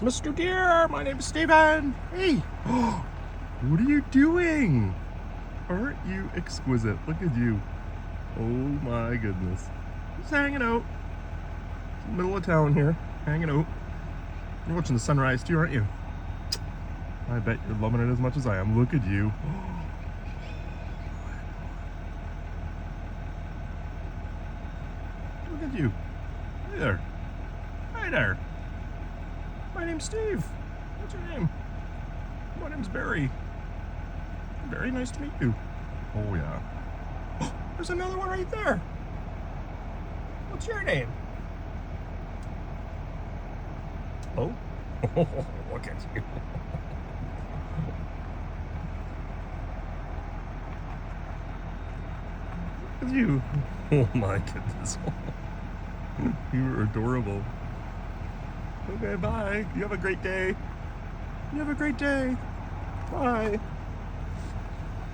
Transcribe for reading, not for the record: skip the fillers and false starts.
Mr. Deer, my name is Steven. Hey, what are you doing? Aren't you exquisite? Look at you. Oh my goodness. Just hanging out. It's the middle of town here, hanging out. You're watching the sunrise too, aren't you? I bet you're loving it as much as I am. Look at you. Look at you. Hey there. Hi there. My name's Steve. What's your name? My name's Barry. Very nice to meet you. Oh yeah. Oh, there's another one right there. What's your name? Oh? Look at you. Look at you. Oh my goodness. You are adorable. Okay, bye. You have a great day. You have a great day. Bye.